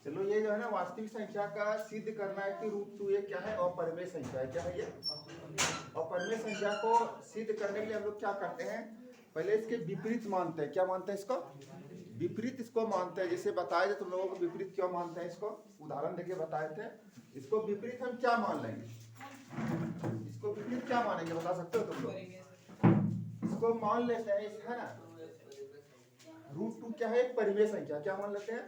चलो ये जो है ना वास्तविक संख्या का सिद्ध करना है कि √2 ये क्या है, अपरिमेय संख्या है। क्या है ये? अपरिमेय संख्या को सिद्ध करने के लिए हम लोग क्या करते हैं, पहले इसके विपरीत मानते हैं। क्या मानते हैं? इसको विपरीत इसको मानते हैं। जैसे बताए थे तुम लोगों को विपरीत क्यों मानते हैं, इसको उदाहरण देके बताए थे। इसको विपरीत हम क्या मान लेंगे, इसको विपरीत क्या मानेंगे बता सकते हो तुम लोग? इसको मान लेते हैं है ना, √2 क्या है, एक परिमेय संख्या। क्या मान लेते हैं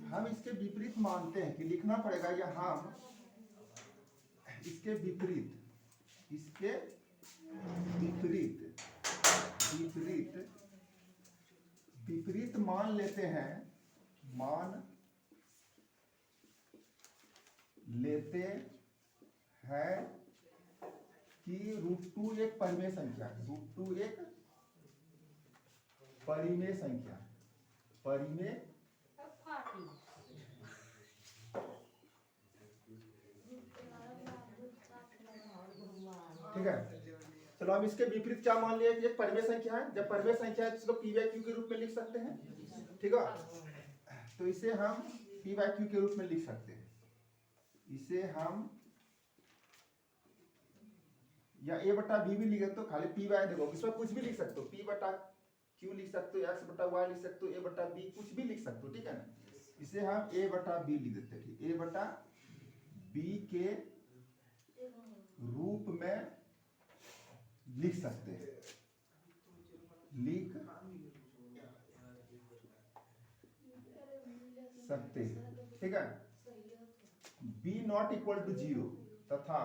हम? इसके विपरीत मानते हैं कि लिखना पड़ेगा या हम इसके विपरीत, इसके विपरीत विपरीत विपरीत मान लेते हैं, मान लेते हैं कि √2 एक परिमेय संख्या है। √2 एक परिमेय संख्या, परिमेय ठीक है। चलो हम इसके विपरीत क्या मान लिया कि एक परिमेय संख्या है। जब परिमेय संख्या है तो इसको p/q के रूप में लिख सकते हैं, ठीक है। तो इसे हम p/q के रूप में लिख सकते हैं। इसे हम या a/b भी लिखे तो खाली p बाय, देखो इसमें कुछ भी लिख सकते हो, p/q लिख सकते हो, x/y लिख सकते हो, a/b कुछ भी लिख सकते हो, ठीक है ना। इसे हम a/b लिख देते हैं, ठीक, a/b के रूप में लिख सकते हैं, लिख सकते हैं, ठीक है। b नॉट इक्वल टू 0 तथा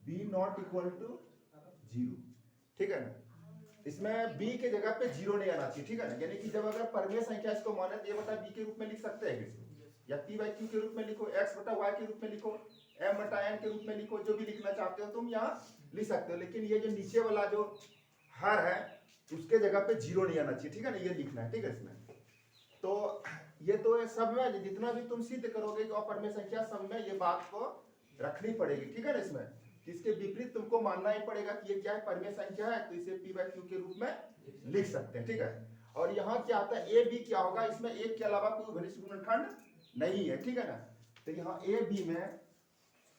b नॉट इक्वल टू 0, ठीक है ना। इसमें b के जगह पे 0 नहीं आना चाहिए, ठीक है ना। यानी कि जब अगर परिमेय संख्या इसको माने तो a/b के रूप में लिख सकते हैं इसको, या p/q के रूप में लिखो, x/y के रूप में लिखो, m/n के रूप में लिखो, जो भी लिखना चाहते हो तुम यहाँ लिख सकते हो। लेकिन ये जो नीचे वाला जो हर है उसके जगह पे 0 नहीं आना चाहिए, ठीक है ना, ये लिखना है, ठीक है। इसमें तो ये तो सब में जितना भी तुम सिद्ध करोगे कि अपरिमेय संख्या, सब में ये बात को रखनी पड़ेगी, ठीक है ना। इसमें इसके विपरीत तुमको मानना ही पड़ेगा कि ये क्या है, परिमेय संख्या है, तो इसे p/q के रूप में लिख सकते हैं, ठीक है। और यहाँ क्या आता है, a b क्या होगा, इसमें एक के अलावा कोई घनिष्ठ गुणनखंड नहीं है, ठीक है ना। तो यहाँ a b में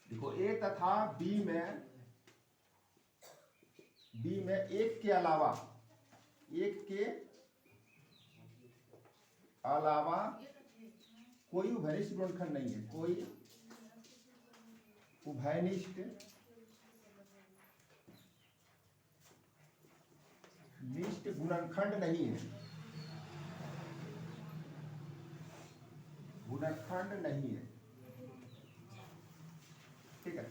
देखो, a तथा b में एक के अलावा, एक के अलावा कोई उभयनिष्ठ गुणनखंड नहीं है, कोई उभयनिष्ठ गुणनखंड नहीं है, गुणनखंड नहीं है, ठीक है।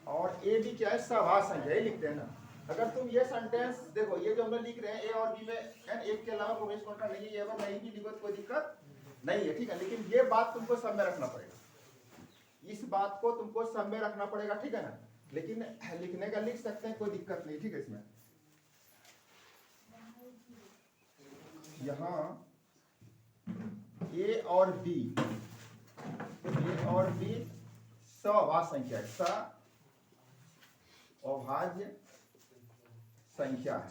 और ए भी क्या है, सहवास संख्या, ये लिखते हैं ना। अगर तुम ये सेंटेंस देखो, ये जो हम लोग लिख रहे हैं, ए और बी में एक के अलावा कोई गुणनखंड नहीं है, ये अगर नहीं भी लिखो तो कोई दिक्कत नहीं है, ठीक है। लेकिन ये बात तुमको सब में रखना पड़ेगा, इस बात को तुमको सब में रखना पड़ेगा, ठीक है ना। लेकिन लिखने का लिख सकते हैं, कोई दिक्कत नहीं, ठीक है। इसमें यहाँ ए और बी सहवास संख्या है, अभाज्य संख्या है।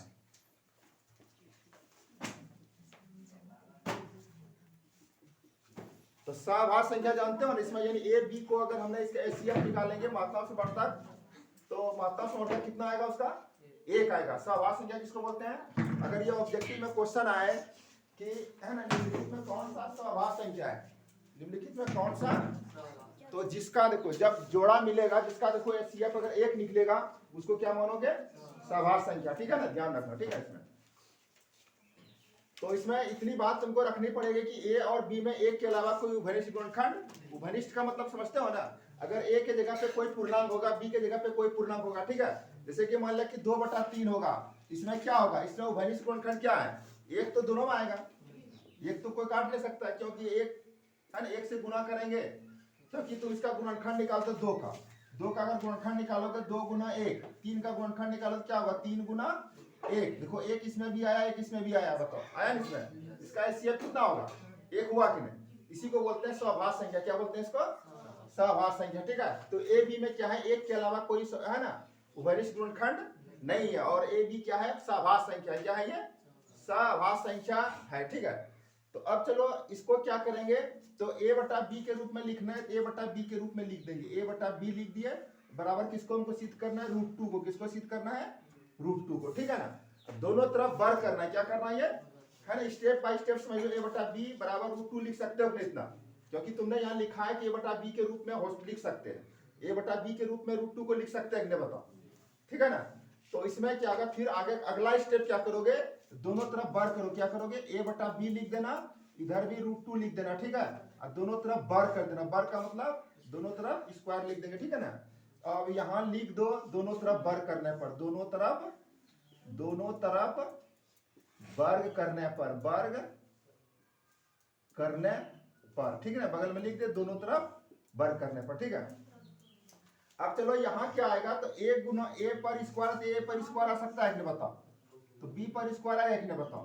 तो सहवास संख्या जानते हो ना, इसमें यानी ए बी को अगर हमने इसका एचसीएफ निकालेंगे मात्राओं से बढ़कर, तो मात्राओं से बढ़कर कितना आएगा, उसका 1 आएगा। सहवास संख्या किसको बोलते हैं? अगर ये ऑब्जेक्टिव में क्वेश्चन आए कि है ना, निम्नलिखित में कौन सा सहवास संख्या है, निम्नलिखित में कौन सा, तो जिसका देखो जब जोड़ा मिलेगा, जिसका देखो एचसीएफ अगर 1 निकलेगा, उसको क्या मानोगे, सहवास संख्या, ठीक है ना, ध्यान रखना, ठीक है। इसमें तो इसमें इतनी बात तुमको रखनी पड़ेगी कि ए और बी में एक के अलावा कोई उभयनिष्ठ गुणनखंड, उभयनिष्ठ का मतलब समझते हो ना, अगर ए के जगह पे कोई पूर्णांक होगा, बी के जगह पे कोई पूर्णांक होगा, ठीक है। जैसे कि मान लिया कि 2/3 होगा, इसमें क्या होगा, इसमें उभयनिष्ठ गुणनखंड क्या है, एक तो दोनों में आएगा, एक तो कोई काट ले सकता है, क्योंकि एक है ना, 1 से गुना करेंगे, क्योंकि तुम इसका गुणनखंड निकालते 2 का, 2 का अगर गुणनखंड निकालोगे 2 गुना 1, 3 का गुणनखंड निकालो तो क्या होगा, 3 गुना 1। देखो 1 इसमें भी आया, 1 इसमें भी आया, बताओ आया ना इसमें, इसका एचसीएफ कितना होगा, 1 हुआ कि नहीं। इसी को बोलते हैं सहवास संख्या, क्या बोलते हैं इसको, सहवास संख्या, ठीक है। तो ए बी में क्या है, एक के अलावा कोई है ना उभयनिष्ठ गुणनखंड नहीं है, और ए बी क्या है, सहवास संख्या, क्या है ये, सहवास संख्या है, ठीक है। तो अब चलो इसको क्या करेंगे, तो a बटा b के रूप में लिखना है, a बटा b के रूप में लिख देंगे, a बटा b लिख दिए बराबर किसको हमको सिद्ध करना है, √2 को। किसको सिद्ध करना है, √2 को, ठीक है ना। अब दोनों तरफ वर्ग करना है, क्या करना है ना, स्टेप बाय स्टेप समझ लो। a बटा b बराबर √2 लिख सकते हो अपने इतना, क्योंकि तुमने यहाँ लिखा है कि a बटा b के रूप में लिख सकते हैं, a बटा b के रूप में √2 को लिख सकते हैं, बताओ, ठीक है ना। तो इसमें क्या होगा, फिर आगे अगला स्टेप क्या करोगे, दोनों तरफ वर्ग करो। क्या करोगे, a बटा b लिख देना, इधर भी √2 लिख देना, ठीक है। और दोनों तरफ वर्ग कर देना, वर्ग का मतलब दोनों तरफ स्क्वायर लिख देंगे, ठीक है ना। अब यहां लिख दो, दोनों तरफ वर्ग करने पर, दोनों तरफ वर्ग करने पर, वर्ग करने पर, ठीक है ना। बगल में लिख दे दोनों तरफ वर्ग करने पर, ठीक है। अब चलो यहाँ क्या आएगा, तो a गुना a पर स्क्वायर, तो a पर स्क्वायर आ सकता है कि नहीं बताओ, तो b पर स्क्वायर आएगा कि नहीं बताओ।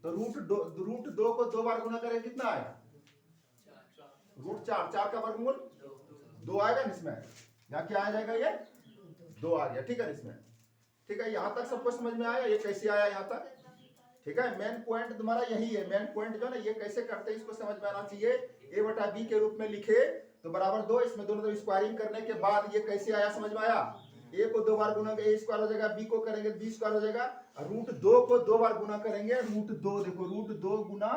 तो √2 को 2 बार गुना करें कितना आएगा, √4, 4 का वर्गमूल 2 आएगा ना इसमें, यहाँ क्या आ जाएगा, ये 2 आ गया, ठीक है इसमें, ठीक है। यहाँ तक सबको समझ में आया, ये कैसे आया यहाँ तक, ठीक है। मेन पॉइंट तुम्हारा यही है, मेन पॉइंट जो है ना, ये कैसे करते हैं इसको समझ में आना चाहिए। a बटा b के रूप में लिखे तो बराबर 2, इसमें दोनों तरफ स्क्वायरिंग करने के बाद ये कैसे आया समझ में आया। a को 2 बार गुना करेंगे a स्क्वायर हो जाएगा, b को करेंगे b स्क्वायर हो जाएगा, √2 को 2 बार गुना करेंगे √2, देखो √2 गुना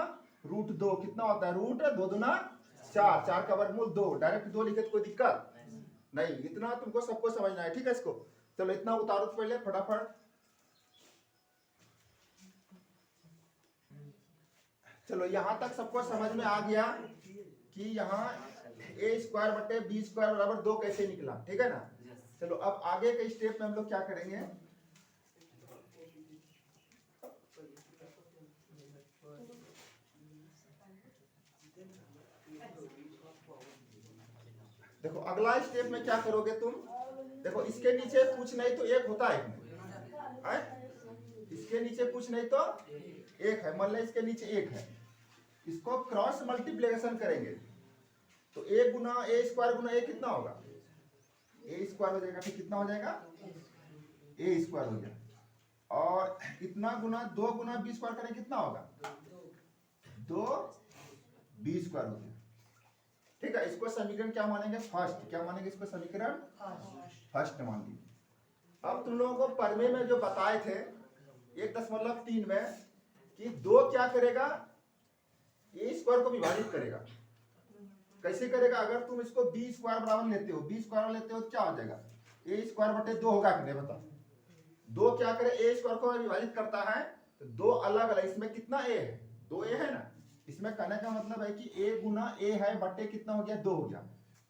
√2 कितना होता है, √2 दूना 4, 4 का वर्गमूल 2, डायरेक्ट 2 लिखे तो कोई दिक्कत नहीं, इतना तुमको सबको समझना है, ठीक है। इसको चलो इतना उतारो तो पहले फटाफट। चलो यहां तक सबको समझ में आ गया कि यहाँ a स्क्वायर बटे b स्क्वायर बराबर 2 कैसे निकला, ठीक है ना। चलो अब आगे के स्टेप में हम लोग क्या करेंगे, देखो अगला स्टेप में क्या करोगे तुम, देखो इसके नीचे कुछ नहीं तो एक होता है, इसके नीचे कुछ नहीं तो एक है, मान लो इसके नीचे एक है, इसको क्रॉस मल्टीप्लिकेशन करेंगे तो a Guna a square Guna a कितना होगा, a स्क्वायर हो जाएगा, फिर कितना हो जाएगा, a स्क्वायर हो गया, और इतना गुना 2 गुना b स्क्वायर करें कितना होगा, 2b स्क्वायर हो गया, ठीक है। इसको समीकरण क्या मानेंगे, फर्स्ट, क्या मानेंगे इसको, समीकरण फर्स्ट मान लीजिए। अब तुम लोगों को परमे में जो बताए थे 1.3 में कि 2 क्या करेगा, a स्क्वायर को विभाजित करेगा, कैसे करेगा, अगर तुम इसको b स्क्वायर बराबर लेते हो, b स्क्वायर लेते हो तो क्या हो जाएगा, a स्क्वायर बटे 2 होगा कि नहीं बताओ। 2 क्या करे, a स्क्वायर को विभाजित करता है तो 2 अलग अलग, इसमें कितना a है, 2a है ना, इसमें कहने का मतलब है कि a गुना a है बटे कितना हो गया, 2 हो गया,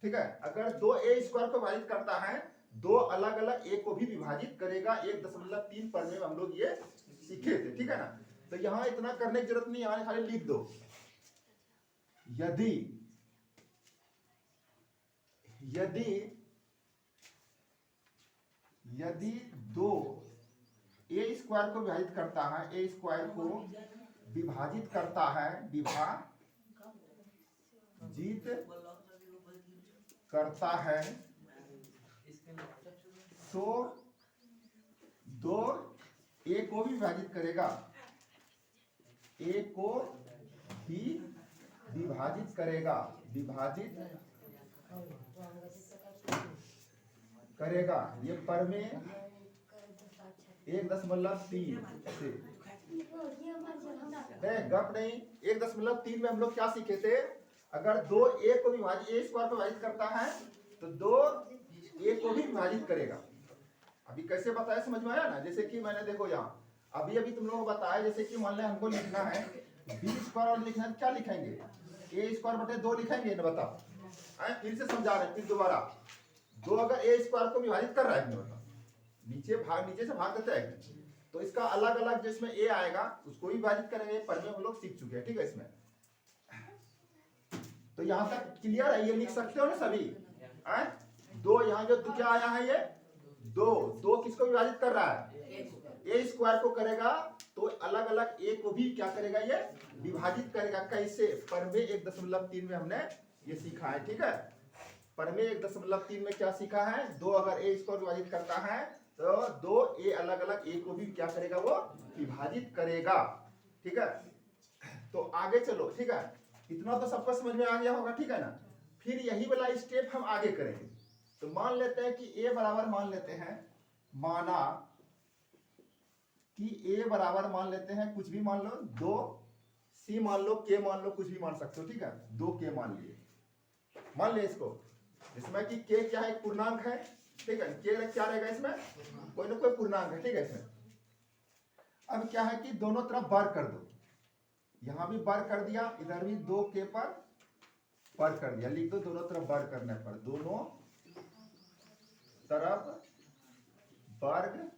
ठीक है। अगर 2a स्क्वायर को विभाजित करता है 2 अलग अलग a को भी विभाजित करेगा, 1.3 पढ़ने में हम लोग ये सीखे थे, ठीक है ना। तो यहाँ इतना करने की जरूरत नहीं, यहाँ खाली लिख दो, यदि 2 a स्क्वायर को विभाजित करता है, a स्क्वायर को विभाजित करता है, विभाजित करता है, तो 2 a को भी विभाजित करेगा, a को भी विभाजित करेगा, ये परमे 1.3 से गप नहीं, 1.3 में हम लोग क्या सीखे थे, अगर 2a को विभाजित, a स्क्वायर को विभाजित करता है तो 2a को भी विभाजित करेगा। अभी कैसे बताया समझ में आया ना, जैसे कि मैंने देखो यहाँ अभी तुम लोगों को बताया, जैसे कि मान लें हमको लिखना है b स्क्वायर और लिखना है, क्या लिखेंगे, a स्क्वायर बटे 2 लिखेंगे ना, बताओ, फिर से समझा रहे हैं, फिर दोबारा 2 अगर a स्क्वायर को विभाजित कर रहा है, बताओ, नीचे से भाग देता है, तो इसका अलग अलग जिसमें a आएगा उसको भी विभाजित करेंगे, पहले हम लोग सीख चुके हैं, ठीक है। इसमें तो यहाँ तक क्लियर है, ये लिख सकते हो ना सभी, 2 यहाँ जो क्या आया है, ये 2 किसको विभाजित कर रहा है, a स्क्वायर को करेगा, तो अलग अलग a को भी क्या करेगा, ये विभाजित करेगा, कैसे, परमे 1.3 में हमने ये सीखा है, ठीक है। परमे 1.3 में क्या सीखा है, 2 अगर a स्क्वायर विभाजित करता है तो 2a अलग अलग a को भी क्या करेगा, वो विभाजित करेगा, ठीक है। तो आगे चलो, ठीक है, इतना तो सबको समझ में आ गया होगा, ठीक है ना। फिर यही वाला स्टेप हम आगे करेंगे। तो मान लेते हैं कि ए बराबर मान लेते हैं, माना कि ए बराबर मान लेते हैं कुछ भी मान लो, 2 सी मान लो, के मान लो, कुछ भी मान सकते हो, ठीक है, 2 के मान लिए, मान ले इसको, इसमें कि के क्या है, एक पूर्णांक है, ठीक है, के क्या रहेगा इसमें, कोई ना कोई पूर्णांक है, ठीक है इसमें। अब क्या है कि दोनों तरफ बार कर दो, यहां भी बार कर दिया, इधर भी 2 के पर बार कर दिया, लिख दो दोनों तरफ बार करने पर, दोनों तरफ वर्ग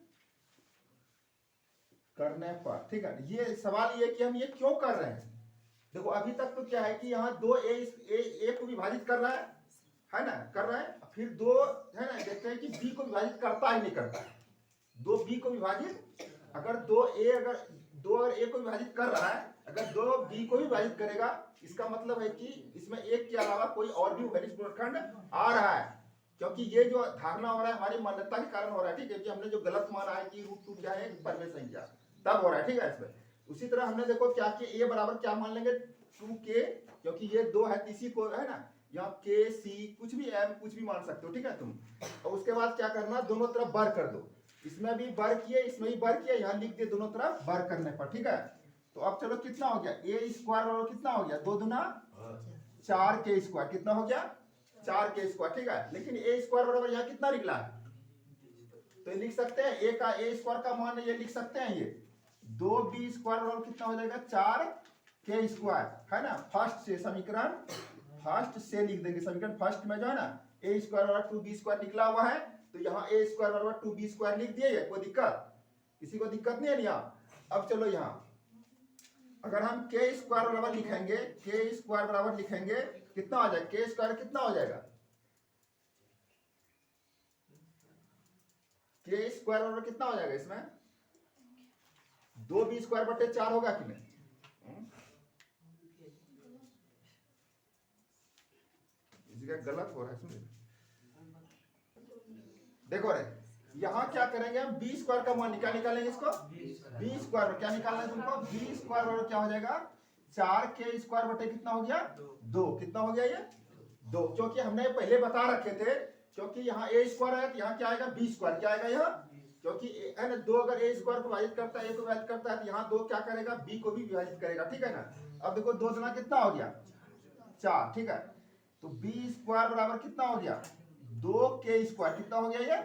करने पर, ठीक है। ये सवाल ये कि हम ये क्यों कर रहे हैं, देखो अभी तक तो क्या है कि यहाँ 2 ए को विभाजित कर रहा है ना, कर रहा है, फिर 2 है ना, देखते हैं कि बी को विभाजित करता ही नहीं करता, 2 बी को विभाजित, अगर 2 ए को विभाजित कर रहा है, अगर 2 बी को विभाजित करेगा, इसका मतलब है कि इसमें एक के अलावा कोई और भी उभयनिष्ठ गुणनखंड आ रहा है, क्योंकि ये जो धारणा हो रहा है हमारी मान्यता के कारण हो रहा है, ठीक है, कि हमने जो गलत माना है कि √2 क्या है, परमेय संख्या, तब हो रहा है, ठीक है इसमें। उसी तरह हमने देखो क्या कि ए बराबर क्या मान लेंगे, 2k, क्योंकि ये 2 है, तीसरी को है ना, यहाँ के सी कुछ भी एम कुछ भी मान सकते हो, ठीक है तुम। और उसके बाद क्या करना, दोनों तरफ बार कर दो, इसमें भी बार किए, इसमें भी बार किया, यहाँ लिख दिए दोनों तरफ बार करने पर, ठीक है। तो अब चलो कितना हो गया, ए स्क्वायर बराबर कितना हो गया, 2 दूना 4 के स्क्वायर, कितना हो गया 4 के स्क्वायर, ठीक है। लेकिन ए स्क्वायर बराबर यहाँ कितना निकला है, तो लिख सकते हैं ए स्क्वायर का मान ये लिख सकते हैं, ये 2b स्क्वायर बराबर कितना हो जाएगा 4 के स्क्वायर, है ना। फर्स्ट से समीकरण फर्स्ट से लिख देंगे, समीकरण फर्स्ट में जो है ना ए स्क्वायर बराबर 2b स्क्वायर निकला हुआ है, तो यहाँ ए स्क्वायर बराबर 2b स्क्वायर लिख दिए, कोई दिक्कत, किसी को दिक्कत नहीं है यहाँ। अब चलो यहाँ अगर हम के स्क्वायर बराबर लिखेंगे, के स्क्वायर बराबर लिखेंगे, कितना हो जाएगा, के स्क्वायर कितना हो जाएगा, के स्क्वायर बराबर कितना हो जाएगा इसमें, 2b स्क्वायर बटे 4 होगा कि नहीं, इसका गलत हो रहा है, सुनिए देखो रे, यहाँ क्या करेंगे हम, बी स्क्वायर का मान निकालेंगे इसको, बी स्क्वायर क्या निकालना है तुमको, बी स्क्वायर बराबर क्या हो जाएगा 4 के स्क्वायर बटे कितना हो गया 2, कितना हो गया ये 2, क्योंकि हमने पहले बता रखे थे, क्योंकि यहाँ ए स्क्वायर है तो यहाँ क्या आएगा बी स्क्वायर, क्या आएगा यहाँ, क्योंकि है ना 2 अगर ए स्क्वायर को विभाजित करता है, ए को विभाजित करता है, तो यहाँ 2 क्या करेगा, बी को भी विभाजित करेगा, ठीक है ना। अब देखो 2 गुना कितना हो गया 4, ठीक है, तो बी स्क्वायर बराबर कितना हो गया 2 के स्क्वायर, कितना हो गया ये,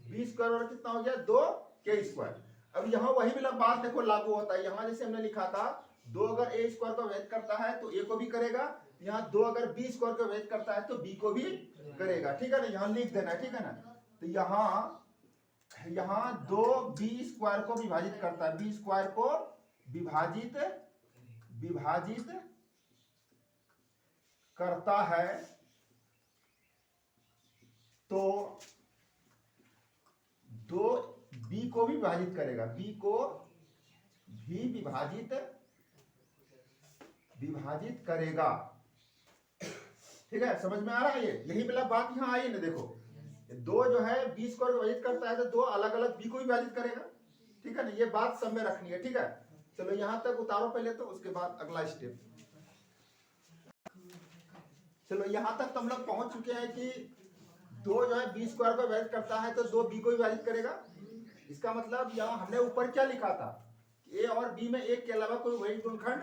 बी स्क्वायर बराबर कितना हो गया 2 के स्क्वायर। अब यहाँ वही वाला बात देखो लागू होता है, यहाँ जैसे हमने लिखा था 2 अगर ए स्क्वायर को विभाजित करता है तो ए को भी करेगा, यहाँ 2 अगर बी स्क्वायर को विभाजित करता है तो बी को भी करेगा, ठीक है ना, यहाँ लिख देना है, ठीक है ना। तो यहाँ 2 बी स्क्वायर को विभाजित करता है, बी स्क्वायर को विभाजित करता है, तो 2 बी को भी विभाजित करेगा, बी को भी विभाजित करेगा, ठीक है, समझ में आ रहा है, ये यही वाला बात यहाँ आई ना, देखो 2 जो है बी स्क्वायर को विभाजित करता है तो 2 अलग अलग बी को भी विभाजित करेगा, ठीक है ना, ये बात सब में रखनी है, ठीक है। चलो यहाँ तक उतारो पहले, तो उसके बाद अगला स्टेप। चलो यहाँ तक तो हम लोग पहुंच चुके हैं कि 2 जो है बी स्क्वायर को विभाजित करता है तो 2 बी को विभाजित करेगा, इसका मतलब यहाँ हमने ऊपर क्या लिखा था, ए और बी में एक के अलावा कोई उभयनिष्ठ गुणनखंड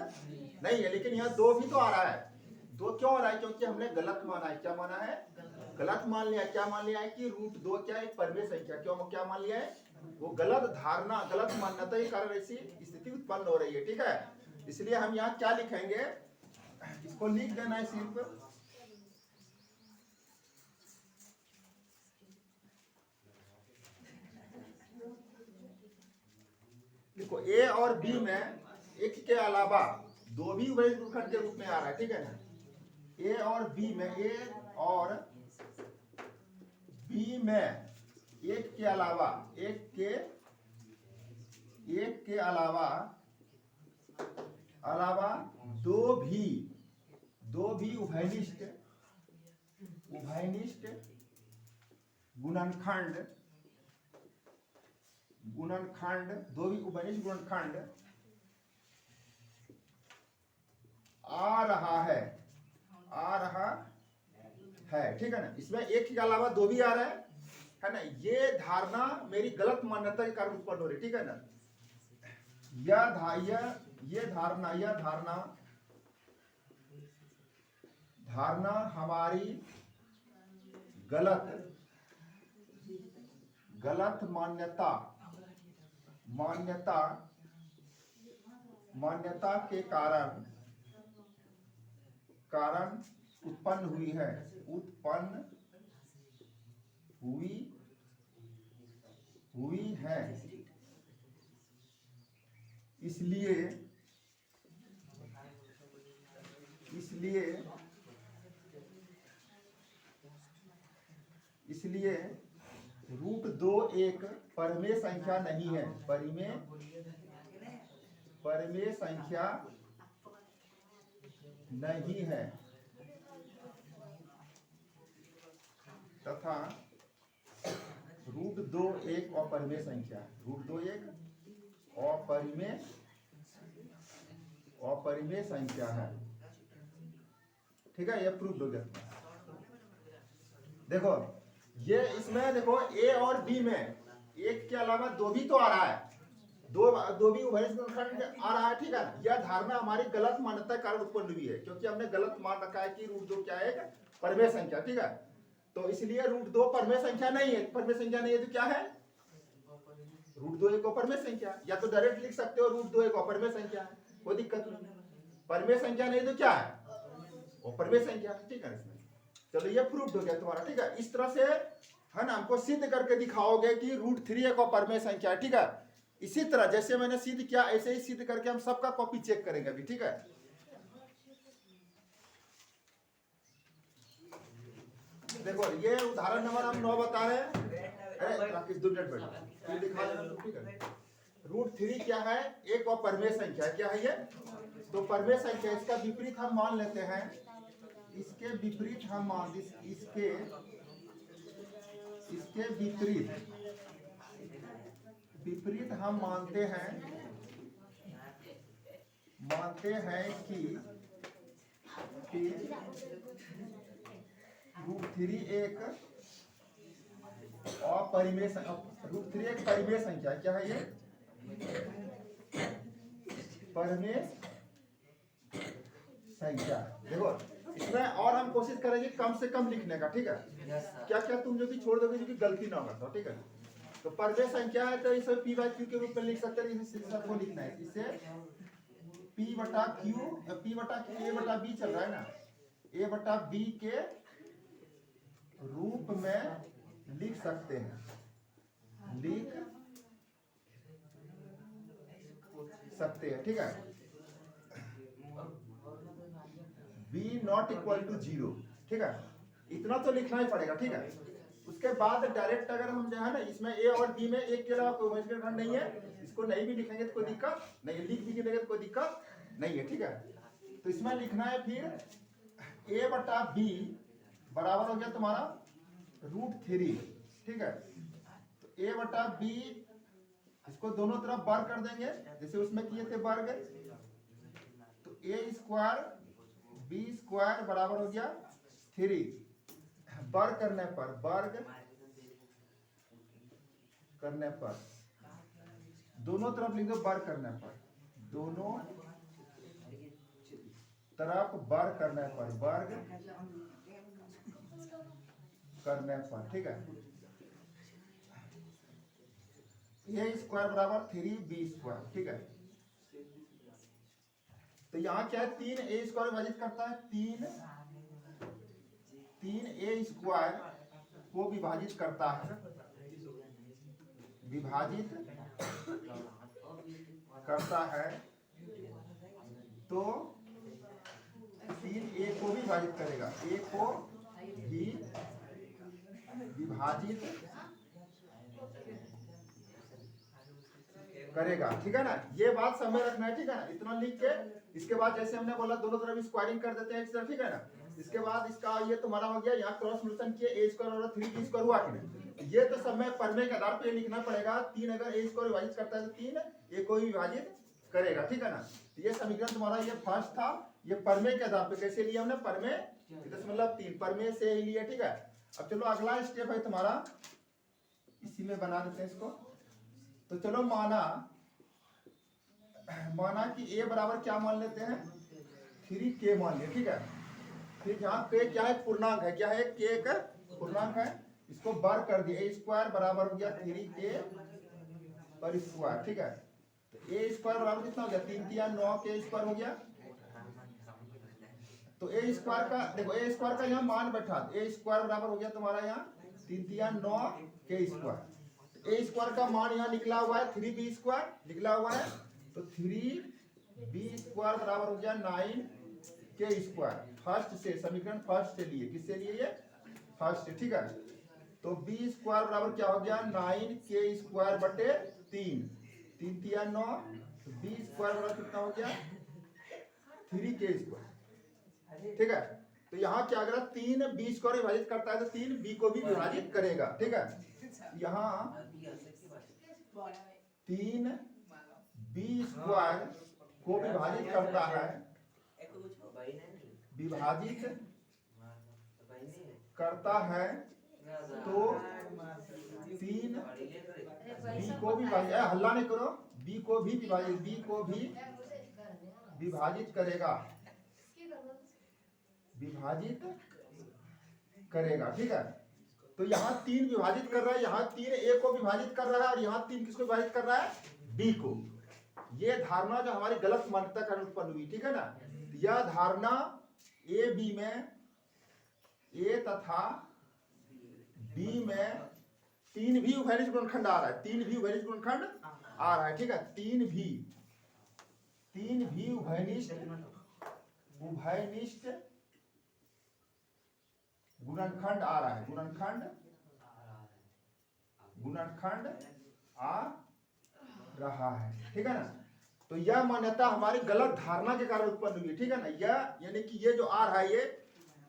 नहीं है, लेकिन यहाँ 2 भी तो आ रहा है, 2 क्यों आ रहा है, क्योंकि हमने गलत माना है, क्या माना है, गलत मान लिया, क्या मान लिया है कि √2 क्या है, परमेय संख्या, क्यों क्या मान लिया है, वो गलत धारणा गलत मान्यता के कारण ऐसी स्थिति उत्पन्न हो रही है, ठीक है। इसलिए हम यहाँ क्या लिखेंगे, इसको लिख देना है सिर्फ, देखो ए और बी में एक के अलावा 2 भी उभयनिष्ठ गुणनखंड के रूप में आ रहा है, ठीक है ना, ए और बी में एक के अलावा दो भी उभयनिष्ठ गुणनखंड, दो भी उभयनिष्ठ गुणनखंड आ रहा है, ठीक है ना। इसमें एक के अलावा दो भी आ रहा है ना। ये धारणा मेरी गलत मान्यता के कारण उत्पन्न हो रही, ठीक है ना। ये धारणा हमारी गलत मान्यता के कारण उत्पन्न हुई है। इसलिए √2 एक परिमेय संख्या नहीं है, परिमेय संख्या नहीं है, तथा √2 एक अपरिमेय संख्या है। √2 एक अपरिमेय संख्या है, ठीक है। ये प्रूफ हो गया। देखो ये इसमें देखो ए और बी में एक के अलावा दो भी तो आ रहा है, दो भी उभयनिष्ठ खंड आ रहा है, ठीक है। यह धारणा हमारी गलत मान्यता के कारण उत्पन्न हुई है, क्योंकि हमने गलत मान रखा है कि √2 क्या है, एक परिमेय संख्या, ठीक है। तो इसलिए √2 परिमेय संख्या नहीं है। परिमेय संख्या नहीं है तो क्या है, √2 एक अपरिमेय संख्या। या तो डायरेक्ट लिख सकते हो √2 एक अपरिमेय संख्या है, कोई दिक्कत नहीं। परिमेय संख्या नहीं तो क्या है, अपरिमेय संख्या, ठीक है। इसमें चलो ये प्रूफ हो गया तुम्हारा, ठीक है। इस तरह से है ना हमको सिद्ध करके दिखाओगे कि √3 एक अपरिमेय संख्या है, ठीक है। इसी तरह जैसे मैंने सिद्ध किया ऐसे ही सिद्ध करके हम सबका कॉपी चेक करेंगे अभी, ठीक है। देखो ये उदाहरण नंबर हम 9 बता रहे हैं। अरे राकेश 2 मिनट बैठो, दिखा देना, ठीक है। √3 क्या है, एक अपरिमेय संख्या है। क्या है ये, तो परिमेय संख्या। इसका विपरीत हम मान लेते हैं, इसके विपरीत हम मान इसके विपरीत हम मानते हैं कि √3 एक अपरिमेय √3 एक परिमेय संख्या। क्या है ये, परिमेय संख्या। देखो इसमें और हम कोशिश करेंगे कम से कम लिखने का, ठीक है। क्या क्या तुम जो भी छोड़ दोगे जो कि गलती ना करता, ठीक है। तो परिमेय संख्या है तो इसे p/q के रूप में लिख सकते हैं। इसे सबको लिखना है, इसे p/q a/b चल रहा है ना, a/b के रूप में लिख सकते हैं, ठीक है। b not equal to 0, ठीक है। इतना तो लिखना ही पड़ेगा, ठीक है। उसके बाद डायरेक्ट अगर हम जो है ना इसमें a और b में एक के अलावा कोई उभयनिष्ठ खंड नहीं है, इसको नहीं भी लिखेंगे तो कोई दिक्कत नहीं है, लिख भी देंगे तो कोई दिक्कत नहीं है, ठीक है। तो इसमें लिखना है फिर a/b बराबर हो गया तुम्हारा √3, ठीक है। तो a/b इसको दोनों तरफ वर्ग कर देंगे जैसे उसमें किए थे वर्ग, तो a² b² बराबर हो गया 3। वर्ग करने पर दोनों तरफ लिख दो, वर्ग करने पर दोनों तरफ वर्ग करने पर, ठीक है। a² बराबर 3b², ठीक है। तो यहाँ क्या है, 3a² विभाजित करता है, 3a² को विभाजित करता है, तो 3a को भी विभाजित करेगा, a को भी विभाजित करेगा, ठीक है ना। ये बात समय रखना है, ठीक है ना। इतना लिख के इसके बाद जैसे हमने बोला दोनों तरफ स्क्वायरिंग कर देते हैं एक तरफ, ठीक है ना। इसके बाद इसका ये तुम्हारा हो गया, यहाँ क्रॉस मल्टीप्लिकेशन किए a² और 3b² हुआ कि नहीं। ये तो सब में परिमेय के आधार पे लिखना पड़ेगा। 3 अगर a² विभाजित करता है तो 3 a को भी विभाजित करेगा, ठीक है ना। ये समीकरण तुम्हारा ये फर्स्ट था, ये परमेय के आधार पे कैसे लिया हमने, परमेय 3 परमेय से ही लिया, ठीक है। अब चलो अगला स्टेप है तुम्हारा, इसी में बना देते हैं इसको। तो चलो माना कि a बराबर क्या मान लेते हैं, 3k मान लिया, ठीक है। फिर यहाँ पे क्या है, पूर्णांक है, क्या है, k का पूर्णांक है, इसको वर्ग कर दिया, a स्क्वायर बराबर हो गया 3k पर स्क्वायर, ठीक है। तो a स्क्वायर बराबर कितना हो गया, 3 3 9 k स्क्वायर हो गया। तो a स्क्वायर का देखो, a स्क्वायर का यहाँ मान बैठा, a स्क्वायर बराबर हो गया तुम्हारा यहाँ 3 3 9 k स्क्वायर। a स्क्वायर का मान यहाँ निकला हुआ है 3b स्क्वायर निकला हुआ है, तो 3b स्क्वायर बराबर हो गया 9k स्क्वायर। फर्स्ट से समीकरण फर्स्ट से लिए, किससे लिए, ये फर्स्ट से, ठीक है। तो b स्क्वायर बराबर क्या हो गया, 9k स्क्वायर बटे 3 3 3 9, तो b स्क्वायर बराबर कितना हो गया, 3k स्क्वायर, ठीक है। तो यहाँ क्या करा, 3 b स्क्वायर विभाजित करता है तो 3 b को भी विभाजित करेगा, ठीक है। यहाँ 3 b स्क्वायर को विभाजित करता है, विभाजित करता है तो 3 b को भी हल्ला नहीं करो, b को भी विभाजित करेगा, विभाजित करेगा, ठीक है। तो यहाँ 3 विभाजित कर रहा है, यहाँ 3 a को विभाजित कर रहा है, और यहाँ 3 किसको विभाजित कर रहा है, b को। ये धारणा जो हमारी गलत मान्यता कारण उत्पन्न हुई, ठीक है ना। यह धारणा a b में, a तथा b में 3 भी उभयनिष्ठ गुणनखंड आ रहा है, 3 भी उभयनिष्ठ गुणनखंड आ रहा है, ठीक है। 3 भी उभयनिष्ठ गुणनखंड आ रहा है, गुणनखंड आ रहा है, ठीक है ना। तो यह मान्यता हमारी गलत धारणा के कारण उत्पन्न हुई है, ठीक है ना। यह यानी कि ये जो आ रहा है,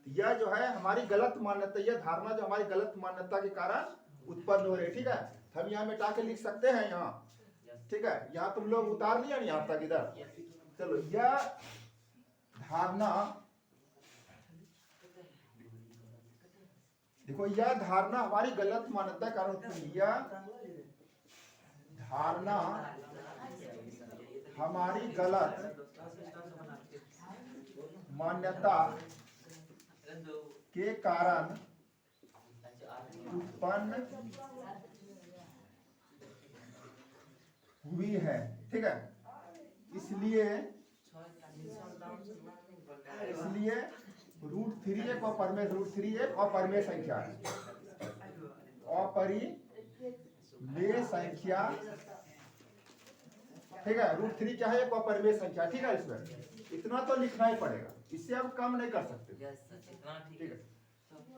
यह जो है हमारी गलत मान्यता, यह धारणा जो हमारी गलत मान्यता के कारण उत्पन्न हो रही है, ठीक है। हम यहाँ मिटा के लिख सकते हैं यहाँ, ठीक है। यहाँ तुम लोग उतार लिया ना यहाँ तक, इधर चलो। यह धारणा, देखो यह धारणा हमारी गलत मान्यता के कारण उत्पन्न हुई, यह धारणा हमारी गलत मान्यता के कारण उत्पन्न हुई है, ठीक है। इसलिए √3 एक अपरिमेय, √3 एक अपरिमेय संख्या है, अपरिमेय संख्या, ठीक है। √3 क्या है, एक अपरिमेय संख्या, ठीक है। इसमें इतना तो लिखना ही पड़ेगा, इससे आप कम नहीं कर सकते,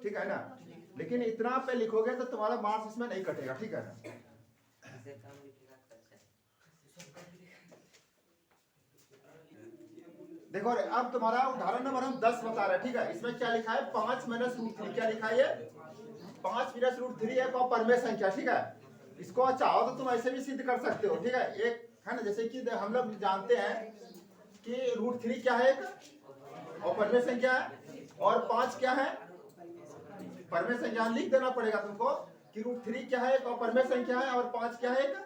ठीक है ना। लेकिन इतना पे लिखोगे तो तुम्हारा मार्क्स इसमें नहीं कटेगा, ठीक है ना। देखो अब तुम्हारा उदाहरण नंबर हम 10 बता रहे हैं, ठीक है। इसमें क्या लिखा है, 5 - √3, क्या लिखा है, 5 - √3 एक अपरिमेय संख्या, ठीक है। इसको चाहो तो तुम ऐसे भी सिद्ध कर सकते हो, ठीक है। एक है ना, जैसे कि हम लोग जानते हैं कि √3 क्या है, एक अपरिमेय संख्या है, और 5 क्या है, परमेय संख्या। लिख देना पड़ेगा तुमको कि √3 क्या है, एक अपरिमेय संख्या है, और 5 क्या है, एक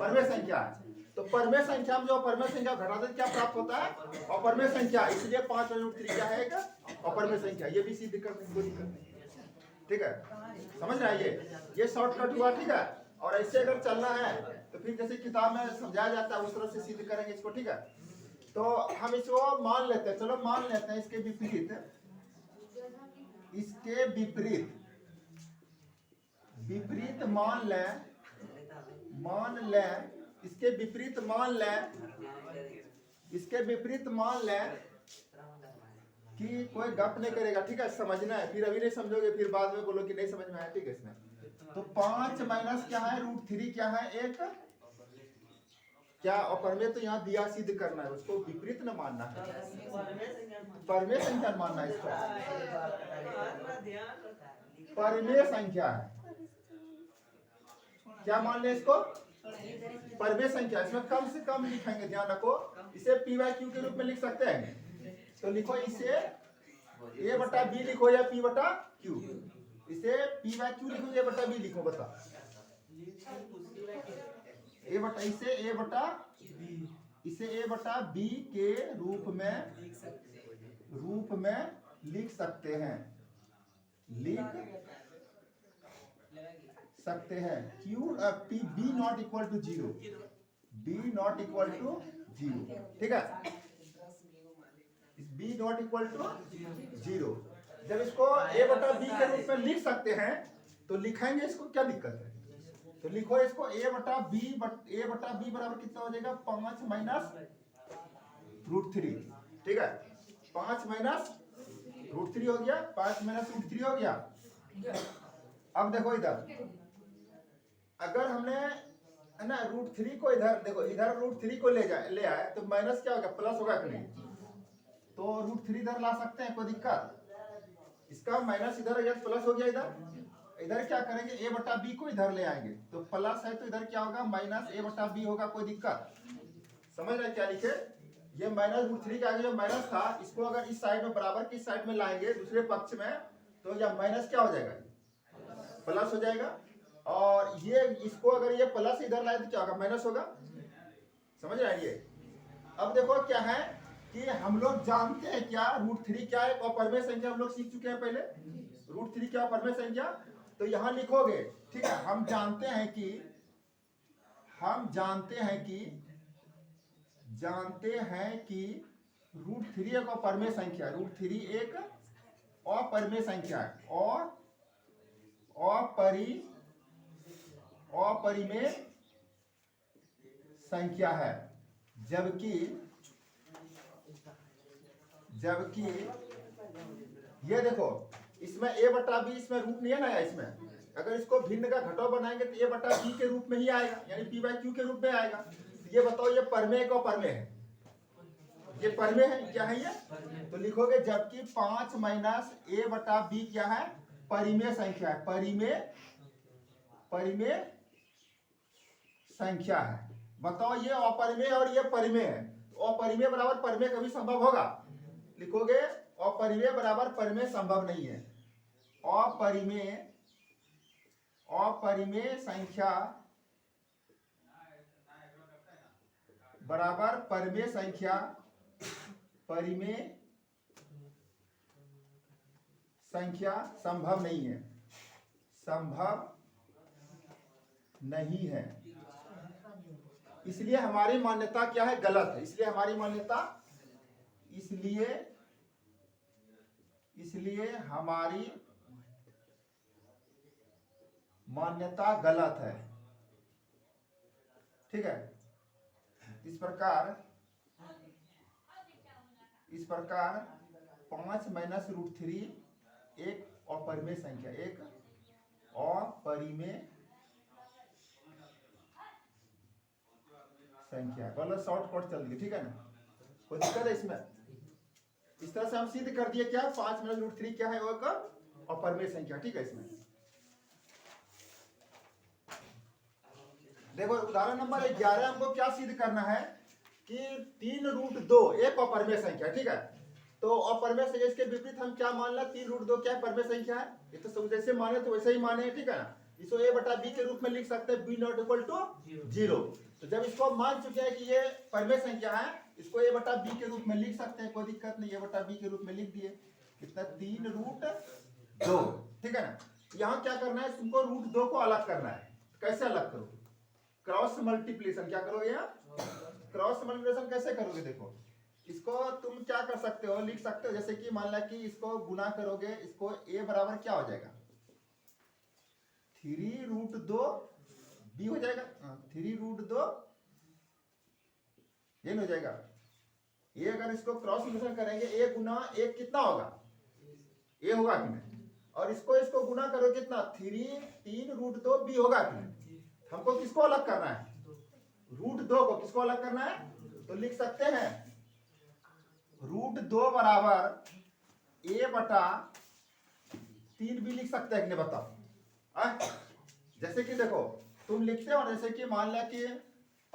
परमेय संख्या है। तो परमेय संख्या में जो अपरिमेय संख्या घटा दे क्या प्राप्त होता है, अपरिमेय संख्या। इसलिए 5 - √3 क्या है, एक अपरिमेय संख्या। ये भी सिद्ध कर सकते, ठीक है। समझ रहे हैं, ये शॉर्टकट हुआ, ठीक है। और ऐसे अगर चलना है तो फिर जैसे किताब में समझाया जाता है उस तरह से सिद्ध करेंगे इसको, ठीक है। तो हम इसको मान लेते हैं, चलो मान लेते हैं इसके विपरीत, मान लें इसके विपरीत मान लें कि कोई गप नहीं करेगा, ठीक है। समझना है, फिर अभी नहीं समझोगे, फिर बाद में बोलो कि नहीं समझ में आया, ठीक है। इसमें तो 5 माइनस क्या है, √3 क्या है, एक क्या अपरिमेय, तो यहाँ दिया, सिद्ध करना है, उसको विपरीत न मानना है, परमेय संख्या मानना है। इसको परमेय संख्या है, क्या मान ले इसको, परमेय संख्या, इसमें कम से कम लिखेंगे, ध्यान रखो। इसे पी बाई क्यू के रूप में लिख सकते हैं, तो लिखो इसे ए बटा बी लिखो या पी बटा क्यू। इसे पी बाई क्यू लिखो या बटा बी लिखो, बता। ए बटा, इसे ए बटा बी के रूप में लिख सकते हैं, Q P B not equal to zero, ठीक है। B not equal to zero. जब इसको ए बटा बी के रूप में लिख सकते हैं तो लिखेंगे, इसको क्या दिक्कत है? तो लिखो इसको ए बटा बी बराबर कितना हो जाएगा, 5 माइनस √3, ठीक है। 5 माइनस √3 हो गया, 5 माइनस √3 हो गया। अब देखो इधर, अगर हमने है ना √3 को इधर देखो, इधर √3 को ले आए तो माइनस क्या होगा, प्लस होगा कि नहीं? तो √3 इधर ला सकते हैं, कोई दिक्कत? इसका माइनस इधर प्लस हो गया, इधर क्या करेंगे, ए बटा बी को इधर ले आएंगे, तो प्लस है तो इधर क्या होगा, माइनस ए बटा बी होगा, कोई दिक्कत? समझ रहे क्या लिखे? ये माइनस √3 के आगे जो माइनस था, इसको अगर इस साइड में बराबर की साइड में लाएंगे दूसरे पक्ष में, तो यह माइनस क्या हो जाएगा, प्लस हो जाएगा। और ये इसको अगर ये प्लस इधर लाए तो क्या होगा, माइनस होगा। समझ रहे हैं ये? अब देखो क्या है कि हम लोग जानते हैं क्या, √3 क्या है, अपरिमेय संख्या हम लोग सीख चुके हैं पहले। √3 क्या अपरिमेय संख्या, तो यहां लिखोगे, ठीक है। हम जानते हैं कि √3 एक अपरिमेय संख्या, √3 एक अपरिमेय संख्या है, और अपरिमेय संख्या है। जबकि ये देखो, इसमें ए बटा बी, इसमें रूट नहीं है ना, इसमें अगर इसको भिन्न का घटाव बनाएंगे तो ए बटा बी के रूप में ही आएगा, यानी पी बाई क्यू के रूप में आएगा। ये बताओ, ये परमेय का परमेय है, ये परमेय है, क्या है ये? तो लिखोगे जबकि 5 माइनस ए बटा बी क्या है, परिमेय संख्या है, परिमेय संख्या है। बताओ, ये अपरिमेय और ये परिमेय है, तो अपरिमेय बराबर परिमेय कभी संभव होगा? लिखोगे अपरिमेय बराबर परिमेय संभव नहीं है। अपरिमेय संख्या बराबर परिमेय संख्या संभव नहीं है, इसलिए हमारी मान्यता क्या है, गलत है। इसलिए हमारी मान्यता हमारी मान्यता गलत है, ठीक है। इस प्रकार 5 माइनस √3 एक अपरिमेय संख्या, बोलो शॉर्टकट चल दिए, ठीक है ना, कोई दिक्कत है इसमें? इस तरह से हम सिद्ध कर दिए क्या, 5 माइनस √3 क्या है, वो एक अपरिमेय संख्या, ठीक है। इसमें देखो उदाहरण नंबर 11, हमको क्या सिद्ध करना है कि 3√2 एक अपरिमेय संख्या, ठीक है। तो अपरिमेय संख्या, इसके विपरीत हम क्या मान ला, 3√2 क्या परमेय संख्या है, ये तो सब जैसे माने तो वैसे ही माने, ठीक है ना। इसको ए बटा बी के रूप में लिख सकते हैं, बी नॉट इक्वल टू 0। तो जब इसको मान चुके हैं कि ये परमेय संख्या है, इसको ए बटा बी के रूप में लिख सकते हैं, कोई दिक्कत नहीं, ए बटा बी के रूप में लिख दिए, कितना 3√2, ठीक है ना। यहाँ क्या करना है, तुमको √2 को अलग करना है। कैसे अलग करोगे, क्रॉस मल्टीप्लिकेशन, क्या करोगे यहाँ, क्रॉस मल्टीप्लिकेशन कैसे करोगे? देखो, इसको तुम क्या कर सकते हो, लिख सकते हो, जैसे कि मान ला कि इसको गुना करोगे, इसको ए बराबर क्या हो जाएगा, 3√2 बी हो जाएगा, 3√2 ये हो जाएगा। ये अगर इसको क्रॉस मल्टीप्लिकेशन करेंगे, ए गुना एक कितना होगा, ए होगा कि नहीं, और इसको गुना करो कितना, 3√2 बी होगा कि नहीं। हमको किसको अलग करना है, √2 को किसको अलग करना है, तो लिख सकते हैं √2 बराबर ए बटा 3 भी लिख सकते हैं कि नहीं, बताओ। जैसे कि देखो तुम लिखते हो जैसे कि मान लिया कि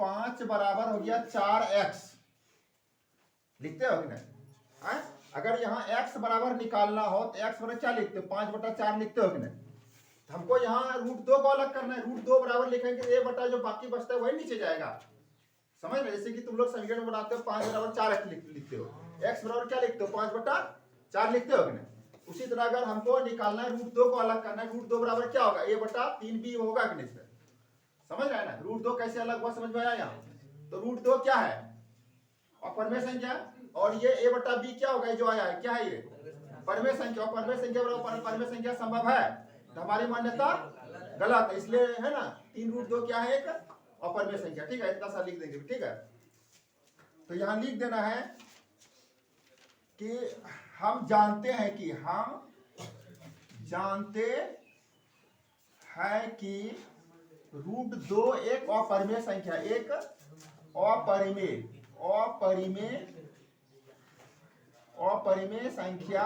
5 बराबर हो गया 4x, लिखते हो कि नहीं? अगर यहाँ x बराबर निकालना हो तो x बराबर क्या लिखते हो? 5/4 लिखते हो कि नहीं? हमको यहाँ √2 को अलग करना है। √2 बराबर लिखेंगे a बटा जो बाकी बचता है वही नीचे जाएगा। समझ रहे? जैसे कि तुम लोग समीकरण बनाते हो 5 बराबर 4x लिखते हो, x बराबर क्या लिखते हो? 5/4 लिखते हो कि नहीं? उसी तरह अगर हमको निकालना है √2 को अलग करना है, √2 बराबर क्या होगा? a बटा 3b होगा कि नहीं? इसमें समझ रहे हैं ना? √2 कैसे अलग हुआ समझ में आया यहाँ? तो √2 क्या है? अपरमेय संख्या, और ये a बटा b क्या होगा? जो आया है क्या है? ये परमेय संख्या, और परमेय संख्या बराबर परमेय संख्या संभव है, तो हमारी मान्यता गलत है, इसलिए है ना 3√2 क्या है? एक अपरमेय संख्या। ठीक है, इतना सा लिख देंगे। ठीक है, तो यहां लिख देना है कि हम जानते हैं कि √2 एक अपरिमेय संख्या, एक अपरिमेय संख्या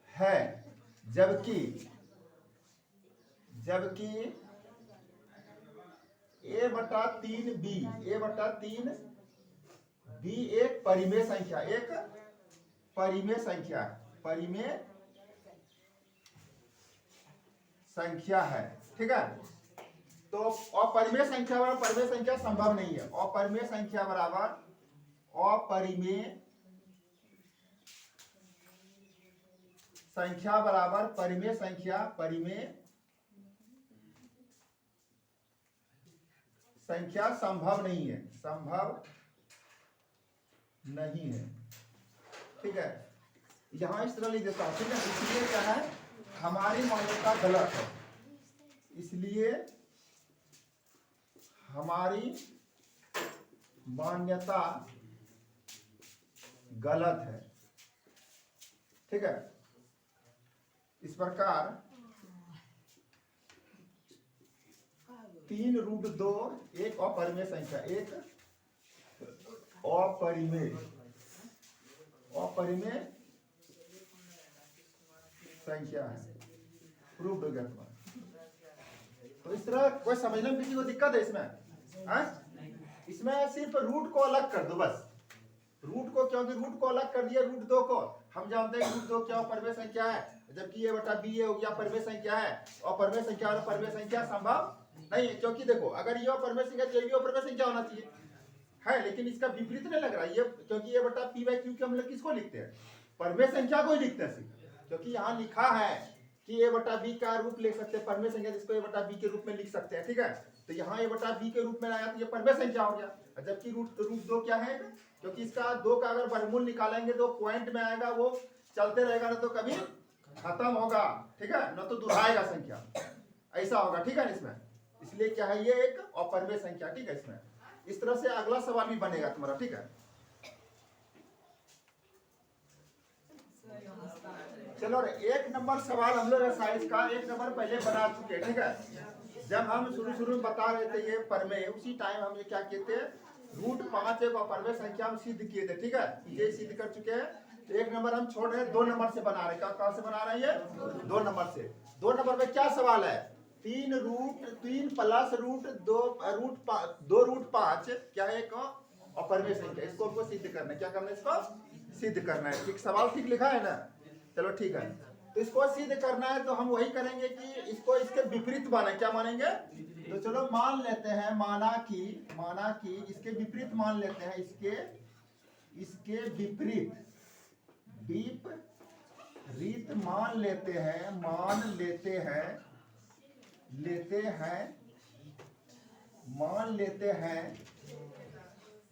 है, जबकि a बटा 3b एक परिमेय संख्या है। ठीक है, तो अपरिमेय संख्या बराबर परिमेय संख्या संभव नहीं है। अपरिमेय संख्या बराबर अपरिमेय संख्या बराबर परिमेय संख्या संभव नहीं है। ठीक है, यहां इस तरह लिख देता हूं। ठीक है, इसलिए क्या है? हमारी मान्यता गलत है, इसलिए हमारी मान्यता गलत है। ठीक है, इस प्रकार 3√2 एक अपरिमेय संख्या, एक अपरिमेय संख्या है। प्रूव्ड हो गया तुम्हारा। तो इस तरह कोई समझने में किसी को दिक्कत है इसमें? इसमें सिर्फ रूट को अलग कर दो बस। रूट को, क्योंकि रूट को अलग कर दिया √2 को। हम जानते हैं कि √2 क्या अपरिमेय संख्या है, जबकि a बटा b हो गया परमेय संख्या है, और परमेय संख्या और परमेय संख्या संभव नहीं है। क्योंकि देखो, अगर ये परमेय संख्या तो ये भी परमेय संख्या होना चाहिए है, लेकिन इसका विपरीत नहीं लग रहा है ये, क्योंकि a बटा p/q के हम लोग किसको लिखते हैं? परमेय संख्या को ही लिखते हैं सिर्फ, क्योंकि यहाँ लिखा है कि a बटा b का रूप ले सकते हैं परमेय संख्या, जिसको a बटा b के रूप में लिख सकते हैं। ठीक है, तो यहाँ a बटा b के रूप में आया तो ये परमेय संख्या हो गया, जबकि √2 क्या है? क्योंकि इसका 2 का अगर वर्गमूल निकालेंगे तो पॉइंट में आएगा, वो चलते रहेगा, ना तो कभी खत्म होगा। ठीक है, ना तो दोहराएगा संख्या, ऐसा होगा। ठीक है, इसमें इसलिए क्या है? ये एक अपरिमेय संख्या। ठीक है, इसमें इस तरह से अगला सवाल भी बनेगा तुम्हारा। ठीक है, चलो 1 नंबर सवाल हम लोग साइंस का 1 नंबर पहले बना चुके हैं। ठीक है, जब हम शुरू में बता रहे थे ये परमेय, उसी टाइम हम ये क्या किए थे? √5 एक अपरिमेय संख्या हम सिद्ध किए थे। ठीक है, ये सिद्ध कर चुके हैं। तो 1 नंबर हम छोड़ रहे हैं, 2 नंबर से बना रहे हैं। कहां से बना रहे हैं? ये 2 नंबर से। 2 नंबर में क्या सवाल है? 3 प्लस √2 क्या है? एक अपरिमेय संख्या, इसको हमको सिद्ध करना है। क्या करना है? इसको सिद्ध करना है। ठीक, सवाल ठीक लिखा है ना? चलो ठीक है, तो इसको सिद्ध करना है तो हम वही करेंगे कि इसको इसके विपरीत माने। क्या मानेंगे? तो चलो मान लेते हैं, माना कि इसके विपरीत मान लेते हैं, इसके विपरीत मान लेते हैं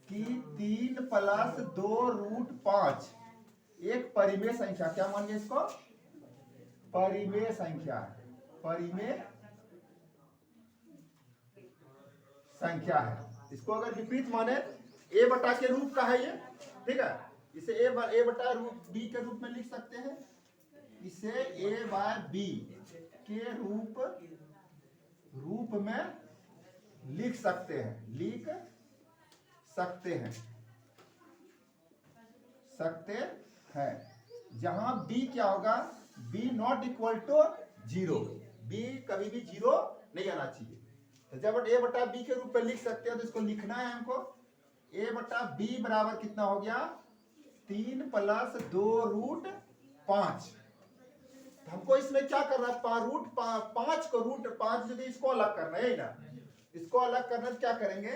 कि 3 प्लस 2√5 एक परिमेय संख्या। क्या मानिए इसको? परिमेय संख्या है। इसको अगर विपरीत माने, a बटा के रूप का है ये। ठीक है, इसे a बटा b के रूप में लिख सकते हैं, इसे a/b के रूप में लिख सकते हैं, जहां b क्या होगा? b not equal to 0। b कभी भी 0 नहीं आना चाहिए। तो जब a बटा b के रूप में लिख सकते हैं तो इसको लिखना है हमको a बटा b बराबर कितना हो गया 3 + 2√5। हमको इसमें क्या करना है √5 को √5 यदि इसको अलग करना है ना, इसको अलग करना तो क्या करेंगे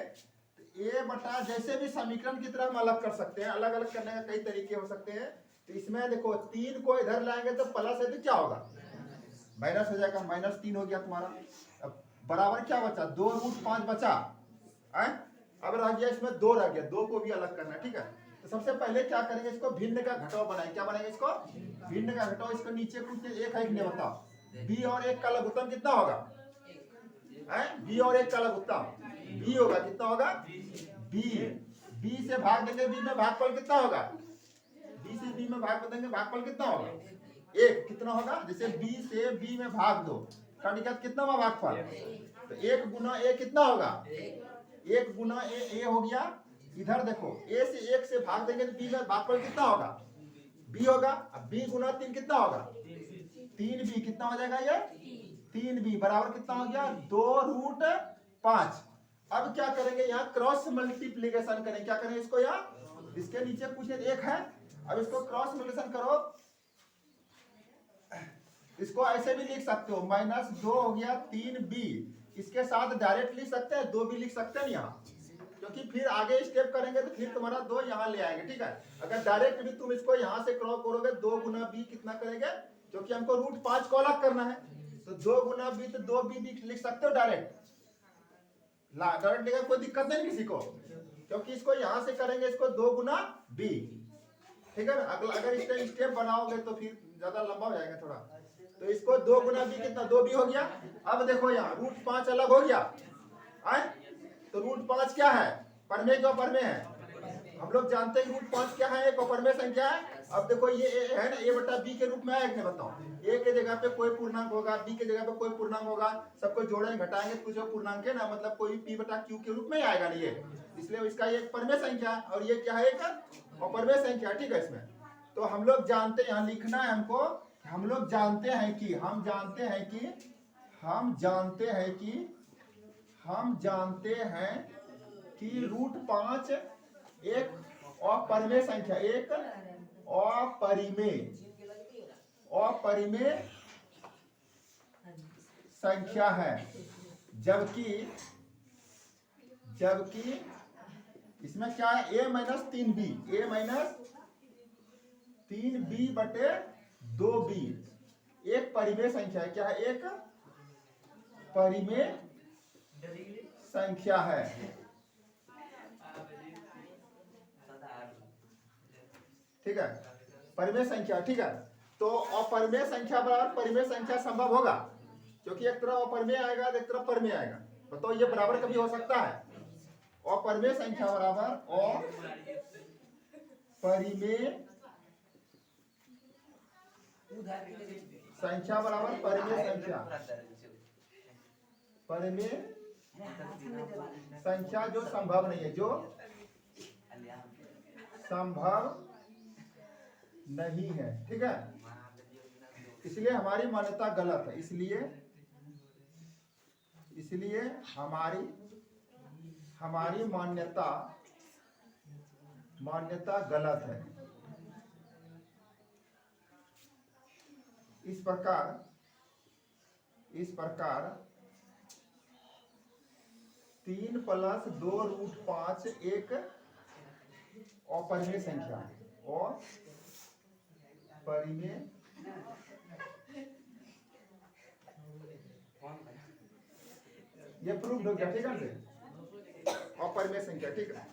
a बटा जैसे भी समीकरण की तरह हम अलग कर सकते हैं, अलग अलग करने का कई तरीके हो सकते हैं। तो इसमें देखो 3 को इधर लाएंगे तो प्लस है तो क्या होगा माइनस हो जाएगा, -3 हो गया तुम्हारा। अब बराबर क्या बचा 2√5 बचा है। अब रह गया इसमें 2 रह गया, 2 को भी अलग करना है, ठीक है। तो सबसे पहले क्या करेंगे इसको भिन्न का घटाव बनाएंगे। क्या बनाएंगे इसको भिन्न का घटाव। इसको नीचे कुछ एक है नहीं बताओ b और 1 का लघुत्तम कितना होगा है b और 1 का लघुत्तम b होगा कितना होगा b से भाग देंगे b में भागफल कितना होगा b से b में भाग देंगे भागफल कितना होगा 1 कितना होगा जैसे b से b में भाग दो कितना होगा भागफल तो 1 गुना a कितना होगा 1 गुना a हो गया। इधर देखो a से 1 से भाग देंगे तो b में भागफल कितना होगा b होगा। अब b गुना 3 कितना होगा 3b कितना हो जाएगा ये 3b बराबर कितना हो गया 2√5। अब क्या करेंगे यहाँ क्रॉस मल्टीप्लीकेशन करेंगे। क्या करेंगे इसको यहाँ इसके नीचे कुछ एक है। अब इसको क्रॉस मल्टीप्लिकेशन करो, इसको ऐसे भी लिख सकते हो -2 हो गया 3b। इसके साथ डायरेक्ट लिख सकते हैं 2 भी लिख सकते हैं यहाँ, क्योंकि फिर आगे स्टेप करेंगे तो फिर तुम्हारा 2 यहाँ ले आएंगे, ठीक है। अगर डायरेक्ट भी तुम इसको यहाँ से क्रॉस करोगे 2 गुना b कितना करेंगे, क्योंकि हमको √5 को अलग करना है तो 2 गुना b तो 2b भी लिख सकते हो डायरेक्ट लिखा कोई दिक्कत नहीं किसी को, क्योंकि इसको यहाँ से करेंगे इसको 2 गुना b, ठीक है ना। अगर इसका स्टेप बनाओगे तो फिर ज्यादा लंबा हो जाएगा थोड़ा। तो इसको 2 गुना b कितना 2b हो गया। अब देखो यहाँ √5 अलग हो गया आए तो √5 क्या है परमेय के अपरमेय है। हम लोग जानते हैं √5 क्या है एक अपरमेय संख्या है। अब देखो ये है ना a बटा b के रूप में आएगा। बताओ a के जगह पे कोई पूर्णांक होगा b के जगह पे कोई पूर्णांक होगा, सबको जोड़ेंगे घटाएंगे कुछ पूर्णांक है ना, मतलब कोई p बटा q के रूप में आएगा नहीं ये, इसलिए इसका एक परमेय संख्या है और ये क्या है एक अपरमेय संख्या, ठीक है। इसमें तो हम लोग जानते हैं यहाँ लिखना है हमको, हम लोग जानते हैं कि हम जानते हैं कि √5 एक अपरिमेय संख्या, एक अपरिमेय संख्या है। जबकि इसमें क्या है a-3b बटे 2b एक परिमेय संख्या है। क्या है एक परिमेय संख्या है, ठीक है परिमेय संख्या, ठीक है। तो अपरिमेय संख्या बराबर परिमेय संख्या संभव होगा, क्योंकि एक तरफ अपरिमेय आएगा एक तरफ परिमेय आएगा। बताओ ये बराबर कभी हो सकता है अपरिमेय संख्या बराबर अपरिमेय संख्या बराबर परिमेय संख्या जो संभव नहीं है, जो संभव नहीं है, ठीक है। इसलिए हमारी मान्यता गलत है, इसलिए हमारी मान्यता गलत है। इस प्रकार 3 + 2√5 एक अपरिमेय संख्या और परिमेय ये प्रूफ हो गया, ठीक है अपरिमेय संख्या, ठीक है।